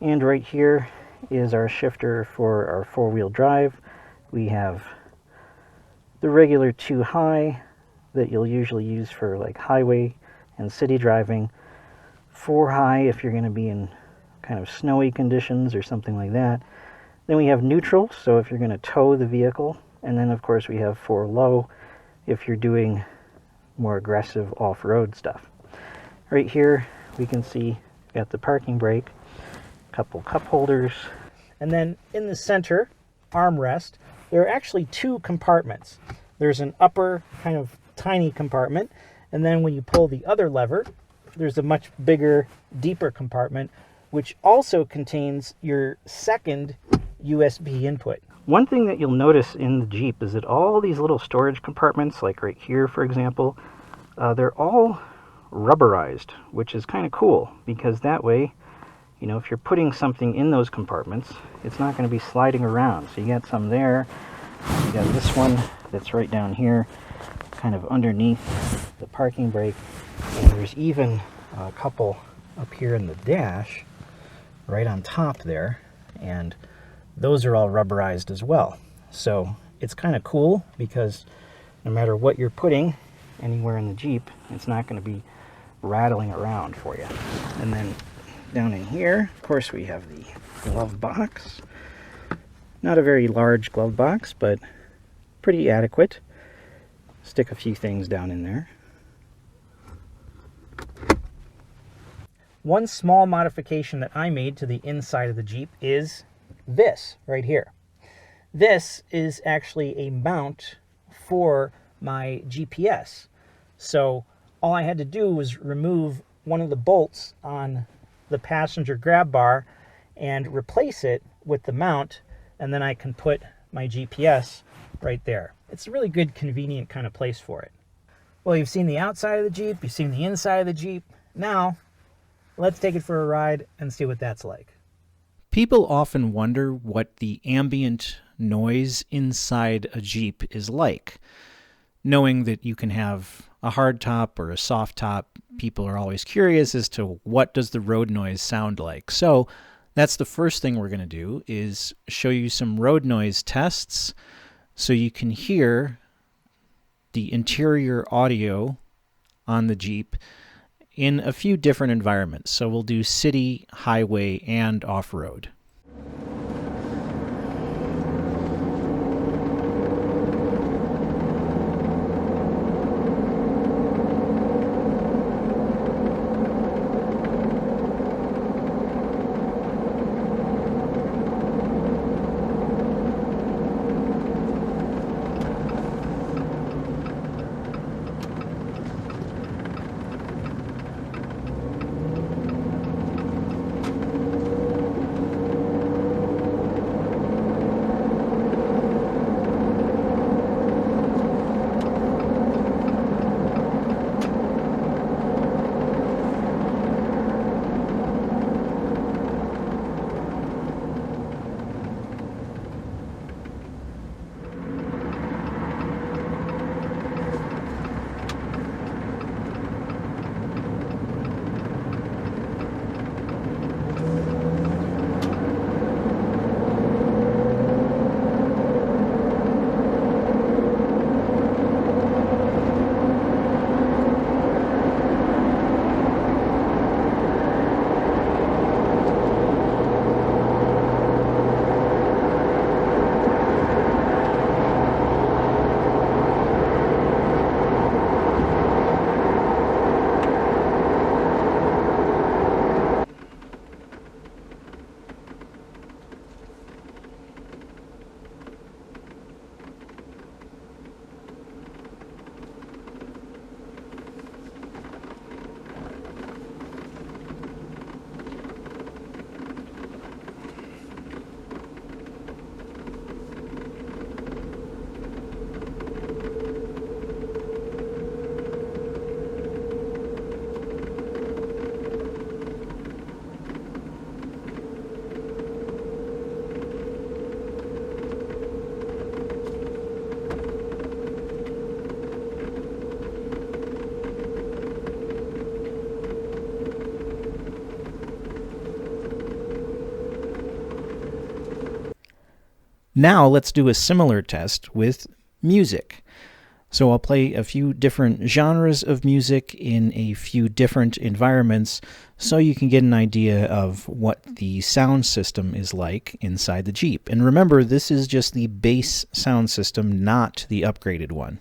And right here is our shifter for our four-wheel drive. We have the regular 2-high that you'll usually use for like highway and city driving. 4-high if you're going to be in kind of snowy conditions or something like that. Then we have neutral, so if you're going to tow the vehicle. And then of course we have 4-low if you're doing more aggressive off-road stuff. Right here we can see got the parking brake, a couple cup holders, and then in the center armrest there are actually 2 compartments. There's an upper kind of tiny compartment, and then when you pull the other lever there's a much bigger, deeper compartment which also contains your second USB input. One thing that you'll notice in the Jeep is that all these little storage compartments, like right here for example, they're all rubberized, which is kind of cool because that way, you know, if you're putting something in those compartments, it's not going to be sliding around. So you got some there, you got this one that's right down here, kind of underneath the parking brake, and there's even a couple up here in the dash, right on top there, and those are all rubberized as well. So it's kind of cool because no matter what you're putting anywhere in the Jeep, it's not going to be rattling around for you. And then down in here, of course, we have the glove box. Not a very large glove box, but pretty adequate. Stick a few things down in there. One small modification that I made to the inside of the Jeep is this right here. This is actually a mount for my GPS. So all I had to do was remove one of the bolts on the passenger grab bar and replace it with the mount, and then I can put my GPS right there. It's a really good, convenient kind of place for it. Well, you've seen the outside of the Jeep, you've seen the inside of the Jeep. Now, let's take it for a ride and see what that's like. People often wonder what the ambient noise inside a Jeep is like. Knowing that you can have a hard top or a soft top, people are always curious as to what does the road noise sound like. So that's the first thing we're going to do, is show you some road noise tests so you can hear the interior audio on the Jeep in a few different environments. So we'll do city, highway, and off-road. Now let's do a similar test with music. So I'll play a few different genres of music in a few different environments so you can get an idea of what the sound system is like inside the Jeep. And remember, this is just the base sound system, not the upgraded one.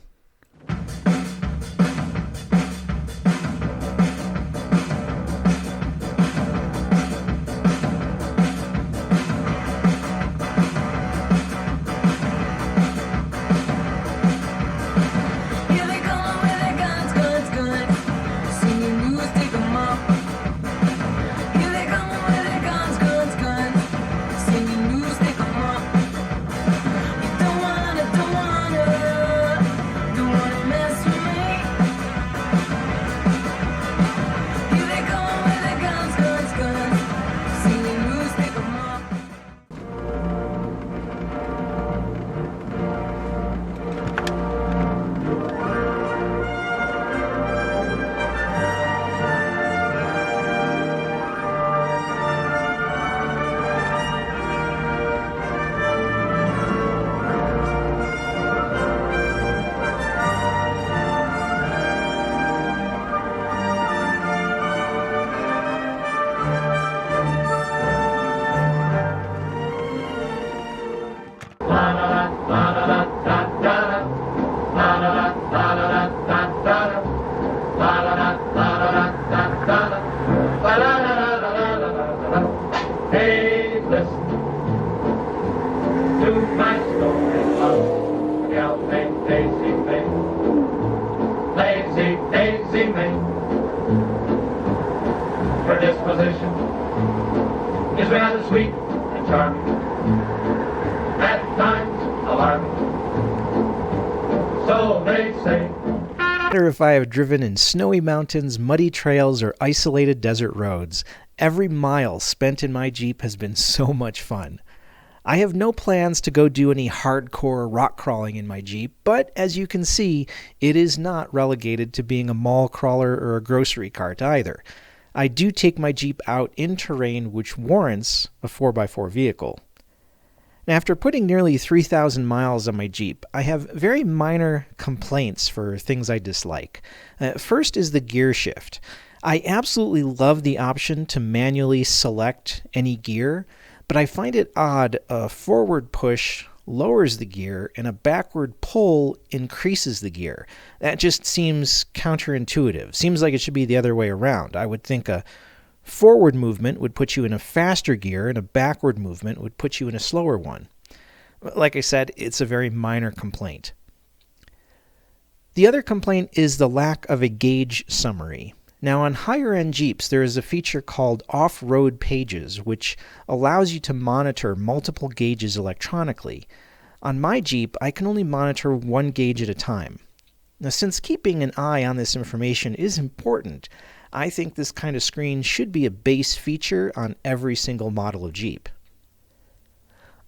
Hey, listen to my story of a gal named Daisy May. Lazy Daisy May. Her disposition is rather sweet and charming, at times alarming. So they say. No matter if I have driven in snowy mountains, muddy trails, or isolated desert roads, every mile spent in my Jeep has been so much fun. I have no plans to go do any hardcore rock crawling in my Jeep, but as you can see, it is not relegated to being a mall crawler or a grocery cart either. I do take my Jeep out in terrain which warrants a 4x4 vehicle. Now, after putting nearly 3,000 miles on my Jeep, I have very minor complaints for things I dislike. First is the gear shift. I absolutely love the option to manually select any gear, but I find it odd a forward push lowers the gear and a backward pull increases the gear. That just seems counterintuitive. Seems like it should be the other way around. I would think a forward movement would put you in a faster gear and a backward movement would put you in a slower one. Like I said, it's a very minor complaint. The other complaint is the lack of a gauge summary. Now, on higher-end Jeeps, there is a feature called off-road pages, which allows you to monitor multiple gauges electronically. On my Jeep, I can only monitor one gauge at a time. Now, since keeping an eye on this information is important, I think this kind of screen should be a base feature on every single model of Jeep.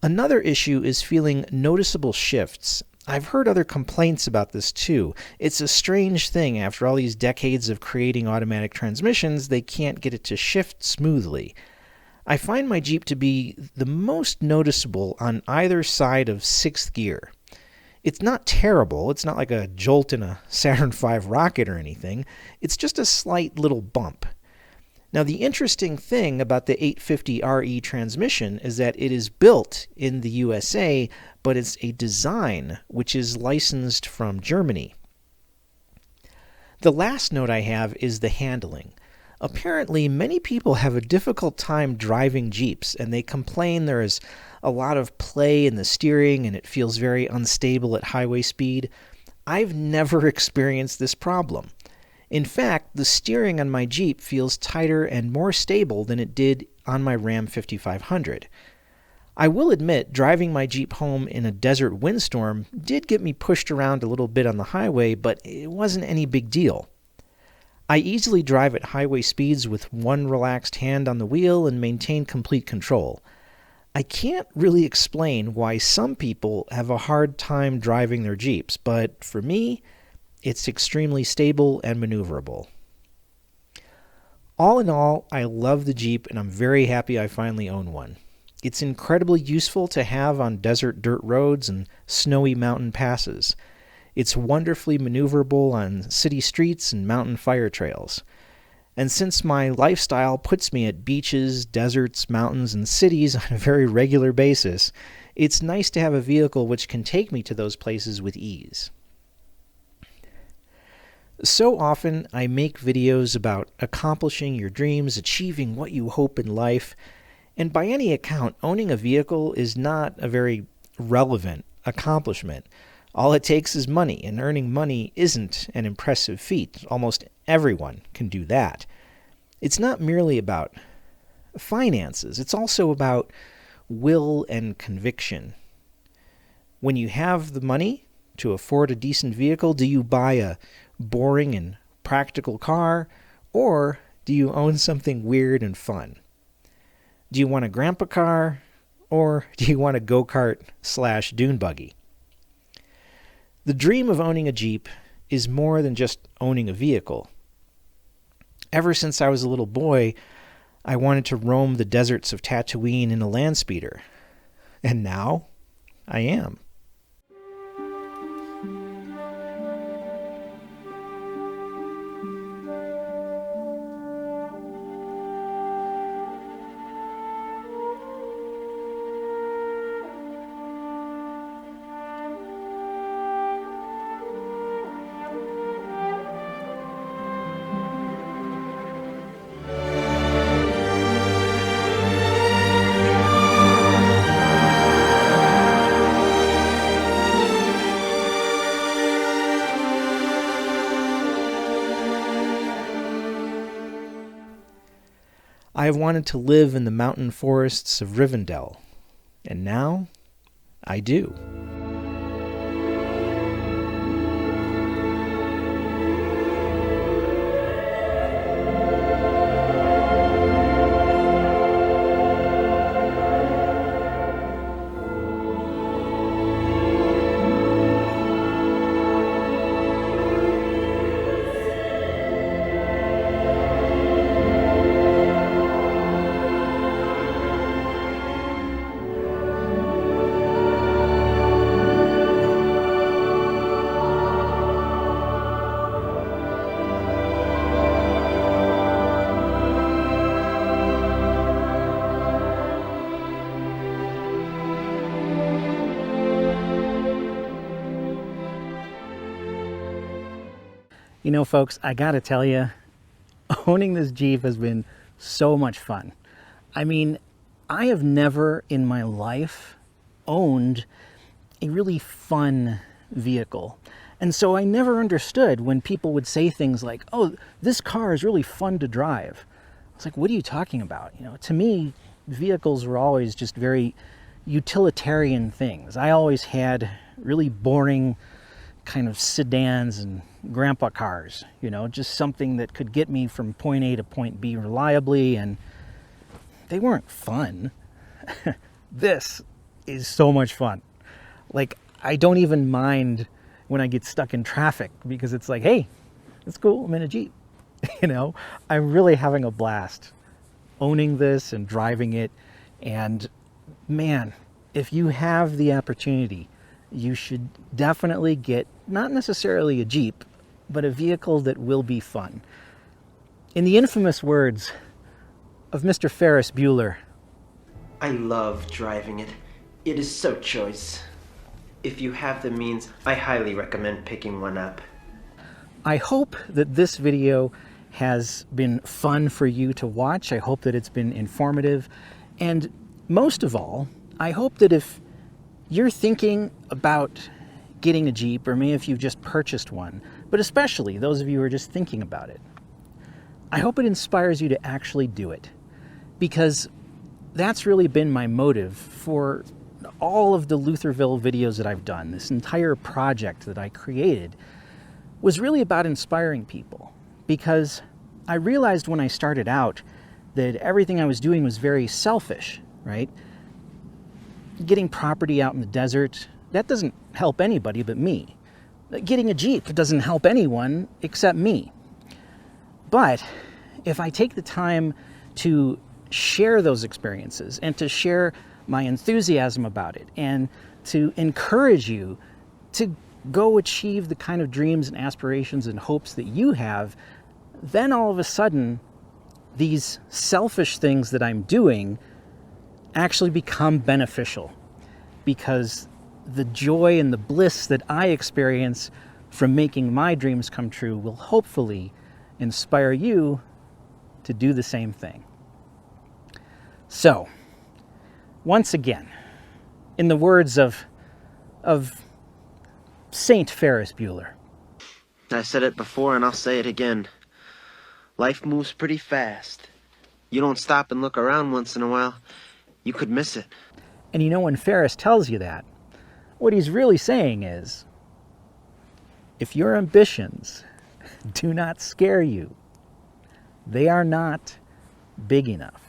Another issue is feeling noticeable shifts. I've heard other complaints about this too. It's a strange thing. After all these decades of creating automatic transmissions, they can't get it to shift smoothly. I find my Jeep to be the most noticeable on either side of 6th gear. It's not terrible. It's not like a jolt in a Saturn V rocket or anything. It's just a slight little bump. Now, the interesting thing about the 850RE transmission is that it is built in the USA, but it's a design which is licensed from Germany. The last note I have is the handling. Apparently, many people have a difficult time driving Jeeps, and they complain there is a lot of play in the steering and it feels very unstable at highway speed. I've never experienced this problem. In fact, the steering on my Jeep feels tighter and more stable than it did on my Ram 5500. I will admit, driving my Jeep home in a desert windstorm did get me pushed around a little bit on the highway, but it wasn't any big deal. I easily drive at highway speeds with one relaxed hand on the wheel and maintain complete control. I can't really explain why some people have a hard time driving their Jeeps, but for me, it's extremely stable and maneuverable. All in all, I love the Jeep and I'm very happy I finally own one. It's incredibly useful to have on desert dirt roads and snowy mountain passes. It's wonderfully maneuverable on city streets and mountain fire trails. And since my lifestyle puts me at beaches, deserts, mountains, and cities on a very regular basis, it's nice to have a vehicle which can take me to those places with ease. So often I make videos about accomplishing your dreams, achieving what you hope in life, and by any account, owning a vehicle is not a very relevant accomplishment. All it takes is money, and earning money isn't an impressive feat. Almost everyone can do that. It's not merely about finances. It's also about will and conviction. When you have the money to afford a decent vehicle, do you buy a boring and practical car, or do you own something weird and fun? Do you want a grandpa car, or do you want a go-kart / dune buggy? The dream of owning a Jeep is more than just owning a vehicle. Ever since I was a little boy, I wanted to roam the deserts of Tatooine in a land speeder. And now, I am. I have wanted to live in the mountain forests of Rivendell, and now I do. You know, folks, I gotta tell you, owning this Jeep has been so much fun. I mean, I have never in my life owned a really fun vehicle. And so I never understood when people would say things like, oh, this car is really fun to drive. I was like, what are you talking about? You know, to me, vehicles were always just very utilitarian things. I always had really boring kind of sedans and grandpa cars, you know, just something that could get me from point A to point B reliably, and they weren't fun. This is so much fun. Like, I don't even mind when I get stuck in traffic because it's like, hey, it's cool, I'm in a Jeep. You know, I'm really having a blast owning this and driving it. And man, if you have the opportunity, you should definitely get not necessarily a Jeep, but a vehicle that will be fun. In the infamous words of Mr. Ferris Bueller, I love driving it. It is so choice. If you have the means, I highly recommend picking one up. I hope that this video has been fun for you to watch. I hope that it's been informative. And most of all, I hope that if you're thinking about getting a Jeep, or maybe if you've just purchased one, but especially those of you who are just thinking about it, I hope it inspires you to actually do it. Because that's really been my motive for all of the Luthorville videos that I've done. This entire project that I created was really about inspiring people. Because I realized when I started out that everything I was doing was very selfish, right? Getting property out in the desert, that doesn't help anybody but me. Getting a Jeep doesn't help anyone except me. But if I take the time to share those experiences and to share my enthusiasm about it and to encourage you to go achieve the kind of dreams and aspirations and hopes that you have, then all of a sudden, these selfish things that I'm doing actually become beneficial, because the joy and the bliss that I experience from making my dreams come true will hopefully inspire you to do the same thing. So, once again, in the words of Saint Ferris Bueller. I said it before and I'll say it again. Life moves pretty fast. You don't stop and look around once in a while, you could miss it. And you know, when Ferris tells you that, what he's really saying is, if your ambitions do not scare you, they are not big enough.